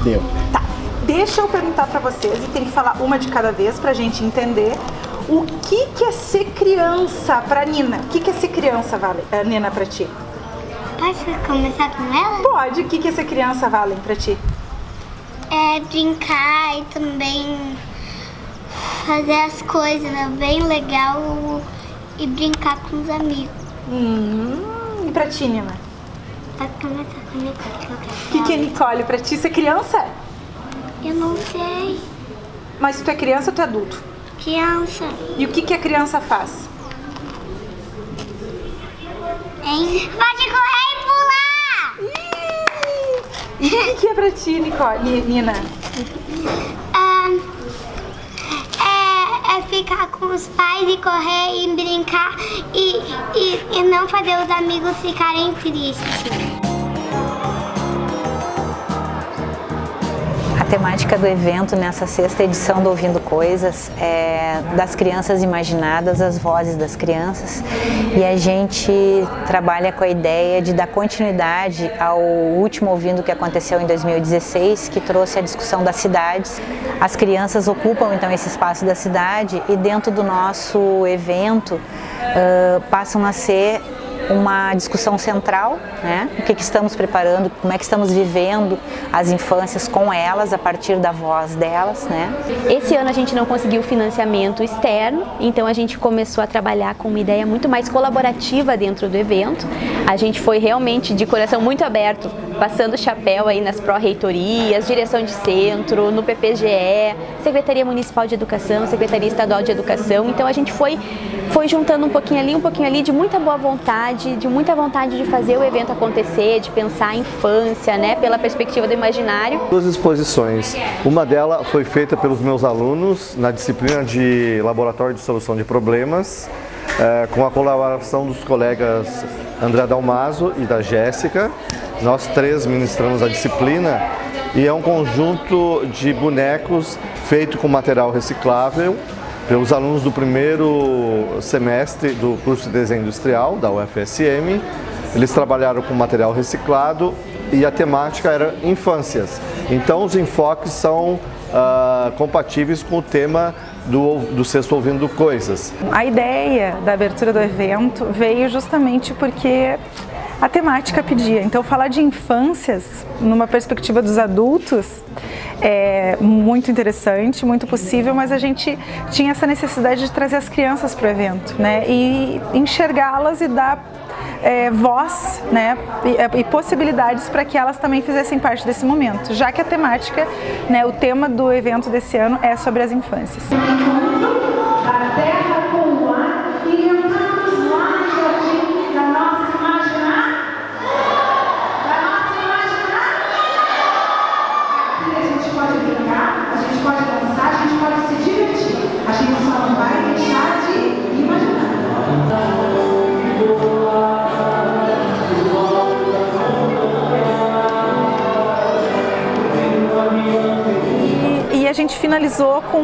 Deu. Tá, deixa eu perguntar pra vocês, e tem que falar uma de cada vez pra gente entender o que é ser criança pra Nina. O que é ser criança, Nina, pra ti? Posso começar com ela? Pode. O que é ser criança, Valen, pra ti? É brincar e também fazer as coisas, né? Bem legal e brincar com os amigos. E pra ti, Nina? Pode começar com a Nicole. O que é Nicole pra ti? Ser criança? Eu não sei. Mas tu é criança ou tu é adulto? Criança. E o que a criança faz? Hein? Pode correr e pular! E o que é pra ti, Nina? É ficar com os pais e correr e brincar e não fazer os amigos ficarem tristes. A temática do evento nessa sexta edição do Ouvindo Coisas é das crianças imaginadas, as vozes das crianças, e a gente trabalha com a ideia de dar continuidade ao último Ouvindo que aconteceu em 2016, que trouxe a discussão das cidades. As crianças ocupam então esse espaço da cidade e dentro do nosso evento passam a ser uma discussão central, né? O que estamos preparando, como é que estamos vivendo as infâncias com elas, a partir da voz delas, né? Esse ano a gente não conseguiu financiamento externo, então a gente começou a trabalhar com uma ideia muito mais colaborativa dentro do evento. A gente foi realmente de coração muito aberto, passando o chapéu aí nas pró-reitorias, direção de centro, no PPGE, Secretaria Municipal de Educação, Secretaria Estadual de Educação. Então a gente foi juntando um pouquinho ali, de muita boa vontade, de muita vontade de fazer o evento acontecer, de pensar a infância, né, pela perspectiva do imaginário. Duas exposições. Uma delas foi feita pelos meus alunos na disciplina de Laboratório de Solução de Problemas, com a colaboração dos colegas André Dalmaso e da Jéssica. Nós três ministramos a disciplina e é um conjunto de bonecos feito com material reciclável pelos alunos do primeiro semestre do curso de Desenho Industrial da UFSM. Eles trabalharam com material reciclado e a temática era infâncias. Então os enfoques são compatíveis com o tema do sexto Ouvindo Coisas. A ideia da abertura do evento veio justamente porque a temática pedia. Então falar de infâncias numa perspectiva dos adultos é muito interessante, muito possível, mas a gente tinha essa necessidade de trazer as crianças para o evento, né? E enxergá-las e dar voz, né? E possibilidades para que elas também fizessem parte desse momento, já que a temática, né, o tema do evento desse ano é sobre as infâncias. A gente finalizou com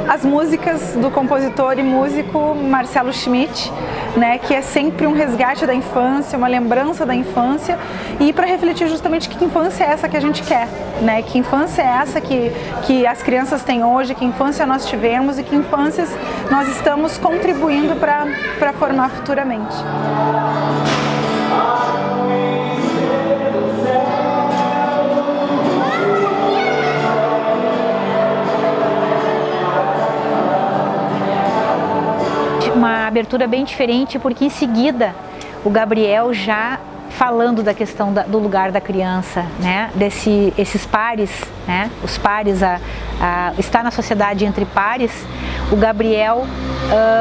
as músicas do compositor e músico Marcelo Schmidt, né, que é sempre um resgate da infância, uma lembrança da infância, e para refletir justamente que infância é essa que a gente quer, né, que infância é essa que as crianças têm hoje, que infância nós tivemos e que infâncias nós estamos contribuindo para formar futuramente. Uma abertura bem diferente, porque em seguida o Gabriel já falando da questão do lugar da criança, né, esses pares, né, os pares, estar na sociedade entre pares. O Gabriel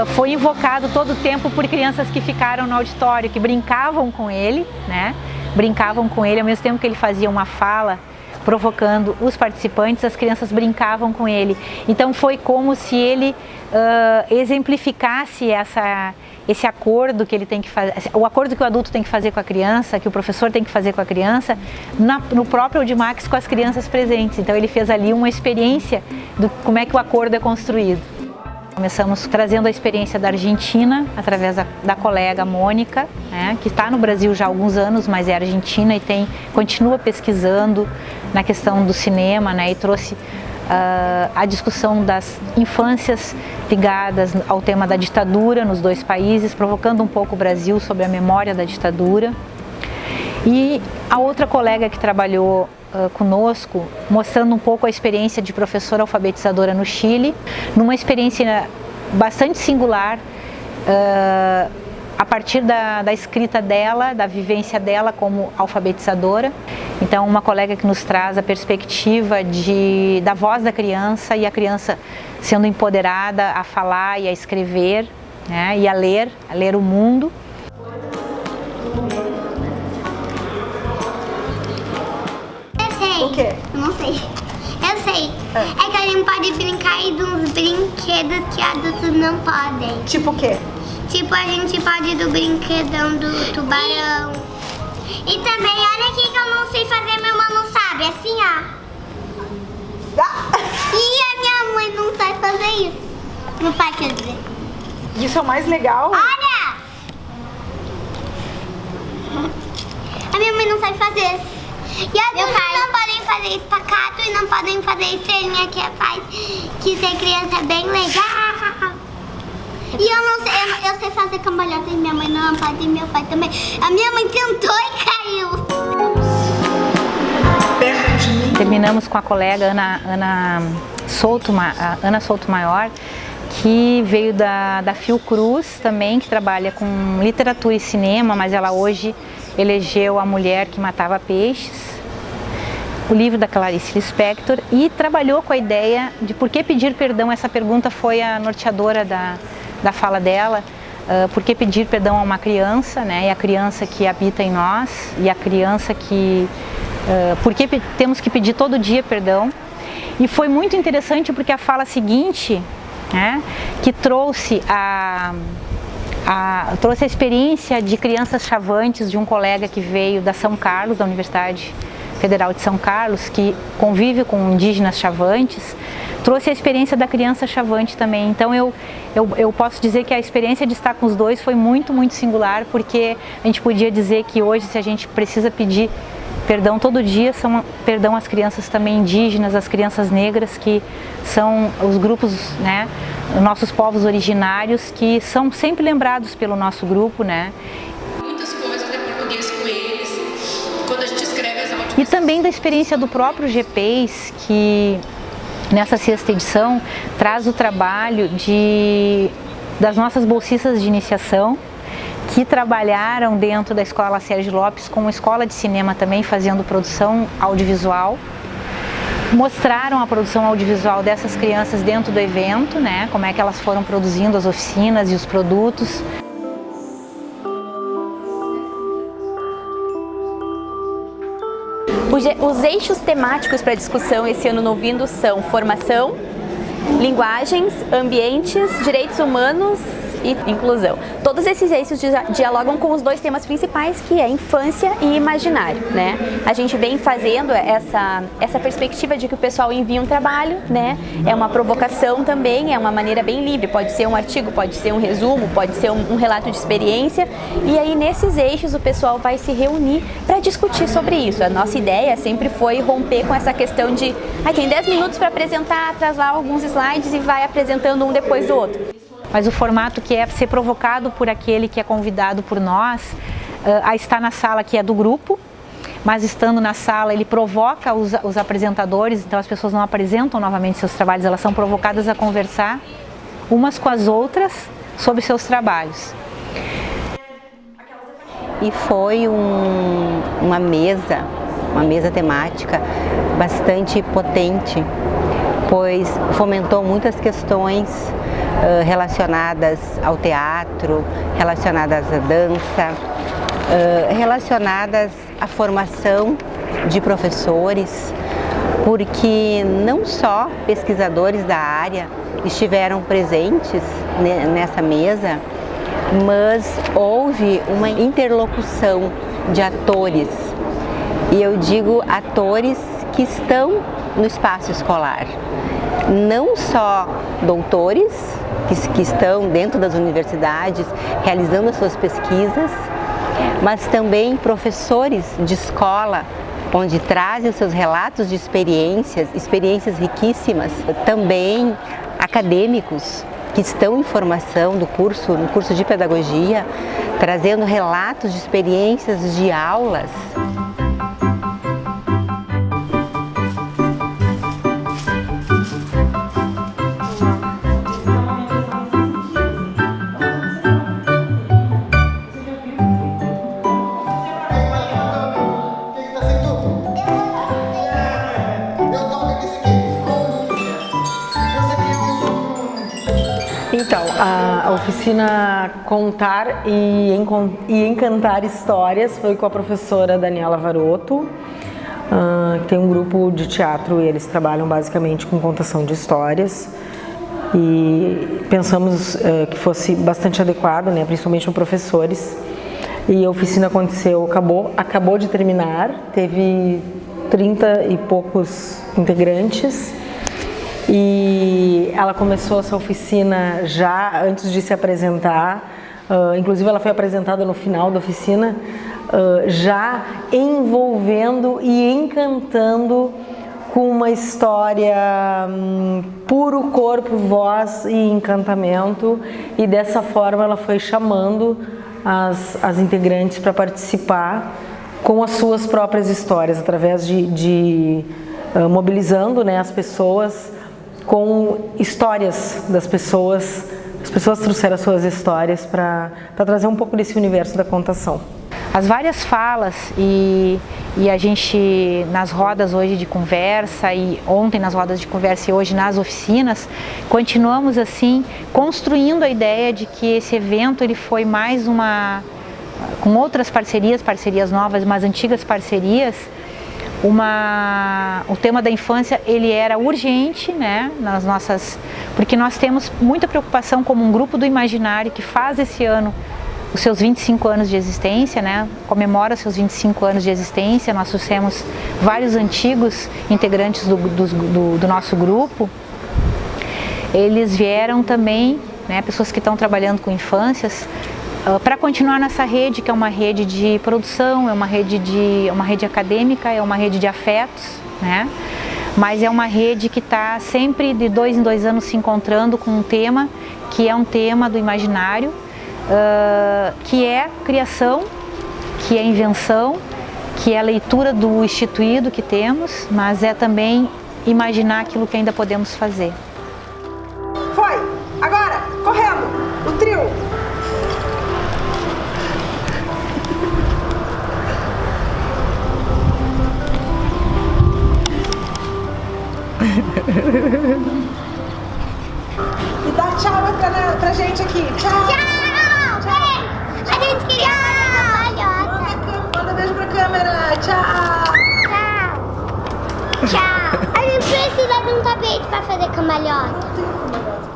foi invocado todo o tempo por crianças que ficaram no auditório, que brincavam com ele, né, ao mesmo tempo que ele fazia uma fala provocando os participantes, as crianças brincavam com ele. Então foi como se ele exemplificasse esse acordo que ele tem que fazer, o acordo que o adulto tem que fazer com a criança, que o professor tem que fazer com a criança, no próprio Audimax com as crianças presentes. Então ele fez ali uma experiência de como é que o acordo é construído. Começamos trazendo a experiência da Argentina, através da colega Mônica, né, que está no Brasil já há alguns anos, mas é argentina e continua pesquisando na questão do cinema, né, e trouxe a discussão das infâncias ligadas ao tema da ditadura nos dois países, provocando um pouco o Brasil sobre a memória da ditadura. E a outra colega que trabalhou conosco, mostrando um pouco a experiência de professora alfabetizadora no Chile, numa experiência bastante singular, a partir da escrita dela, da vivência dela como alfabetizadora. Então, uma colega que nos traz a perspectiva da voz da criança e a criança sendo empoderada a falar e a escrever, né, e a ler o mundo. O quê? Não sei. Eu sei. É que a gente pode brincar de uns brinquedos que adultos não podem. Tipo o quê? Tipo, a gente pode ir do brinquedão do tubarão. E também, olha aqui que eu não sei fazer, meu irmão não sabe. Assim, ó. E a minha mãe não sabe fazer isso. Meu pai quer dizer. Isso é o mais legal? Olha! A minha mãe não sabe fazer. E adultos não podem fazer espacato e não podem fazer estrelinha que ser criança é bem legal. E eu não sei, eu sei fazer cambalhota e minha mãe não pode e meu pai também. A minha mãe tentou e caiu. Terminamos com a colega Ana Souto-Maior, que veio da Fiocruz também, que trabalha com literatura e cinema, mas ela hoje elegeu A Mulher que Matava Peixes, o livro da Clarice Lispector, e trabalhou com a ideia de por que pedir perdão. Essa pergunta foi a norteadora da fala dela. Por que pedir perdão a uma criança, né? E a criança que habita em nós, e a criança que... por que temos que pedir todo dia perdão? E foi muito interessante porque a fala seguinte, né, que trouxe a experiência de crianças chavantes de um colega que veio da São Carlos, da Universidade Federal de São Carlos, que convive com indígenas chavantes, trouxe a experiência da criança chavante também. Então eu posso dizer que a experiência de estar com os dois foi muito, muito singular, porque a gente podia dizer que hoje, se a gente precisa pedir perdão todo dia, perdão às crianças também indígenas, às crianças negras, que são os grupos, né, nossos povos originários, que são sempre lembrados pelo nosso grupo, né? Muitas coisas de português com eles, quando a gente escreve as audições. E também da experiência do próprio GPES, que nessa 6ª edição traz o trabalho das nossas bolsistas de iniciação, que trabalharam dentro da Escola Sérgio Lopes com uma escola de cinema também, fazendo produção audiovisual. Mostraram a produção audiovisual dessas crianças dentro do evento, né? Como é que elas foram produzindo as oficinas e os produtos. Os eixos temáticos para discussão esse ano no Vindo são formação, linguagens, ambientes, direitos humanos e inclusão. Todos esses eixos dialogam com os dois temas principais, que é infância e imaginário, né? A gente vem fazendo essa perspectiva de que o pessoal envia um trabalho, né? É uma provocação também, é uma maneira bem livre, pode ser um artigo, pode ser um resumo, pode ser um relato de experiência, e aí nesses eixos o pessoal vai se reunir para discutir sobre isso. A nossa ideia sempre foi romper com essa questão de tem 10 minutos para apresentar, traz lá alguns slides e vai apresentando um depois do outro. Mas o formato que é ser provocado por aquele que é convidado por nós a estar na sala, que é do grupo, mas estando na sala ele provoca os apresentadores, então as pessoas não apresentam novamente seus trabalhos, elas são provocadas a conversar umas com as outras sobre seus trabalhos. E foi uma mesa temática bastante potente, pois fomentou muitas questões relacionadas ao teatro, relacionadas à dança, relacionadas à formação de professores, porque não só pesquisadores da área estiveram presentes nessa mesa, mas houve uma interlocução de atores, e eu digo atores que estão no espaço escolar. não só doutores que estão dentro das universidades realizando as suas pesquisas, mas também professores de escola, onde trazem os seus relatos de experiências riquíssimas. Também acadêmicos que estão em formação no curso de pedagogia, trazendo relatos de experiências de aulas. Então, a oficina Contar e Encantar Histórias foi com a professora Daniela Varoto, que tem um grupo de teatro e eles trabalham basicamente com contação de histórias. E pensamos que fosse bastante adequado, né, principalmente para professores. E a oficina acabou de terminar, teve 30 e poucos integrantes. E ela começou essa oficina já antes de se apresentar, inclusive ela foi apresentada no final da oficina, já envolvendo e encantando com uma história puro corpo, voz e encantamento, e dessa forma ela foi chamando as integrantes para participar com as suas próprias histórias, através de mobilizando, né, as pessoas com histórias das pessoas. As pessoas trouxeram as suas histórias para trazer um pouco desse universo da contação. As várias falas e a gente nas rodas hoje de conversa e ontem nas rodas de conversa e hoje nas oficinas, continuamos assim construindo a ideia de que esse evento ele foi mais com outras parcerias novas, mas antigas parcerias. O tema da infância ele era urgente, né, porque nós temos muita preocupação como um grupo do imaginário que faz esse ano os seus 25 anos de existência, né, comemora seus 25 anos de existência. Nós trouxemos vários antigos integrantes do nosso grupo. Eles vieram também, né, pessoas que estão trabalhando com infâncias, para continuar nessa rede, que é uma rede de produção, é uma rede acadêmica, é uma rede de afetos, né? Mas é uma rede que está sempre de 2 em 2 anos se encontrando com um tema, que é um tema do imaginário, que é criação, que é invenção, que é a leitura do instituído que temos, mas é também imaginar aquilo que ainda podemos fazer. Foi! Agora! Correndo! O trio! E dá tchau pra gente aqui. Tchau! Tchau! Tchau! A gente queria cambalhota. Manda beijo pra câmera. Tchau! Tchau! Tchau! A gente precisa de um tapete pra fazer cambalhota.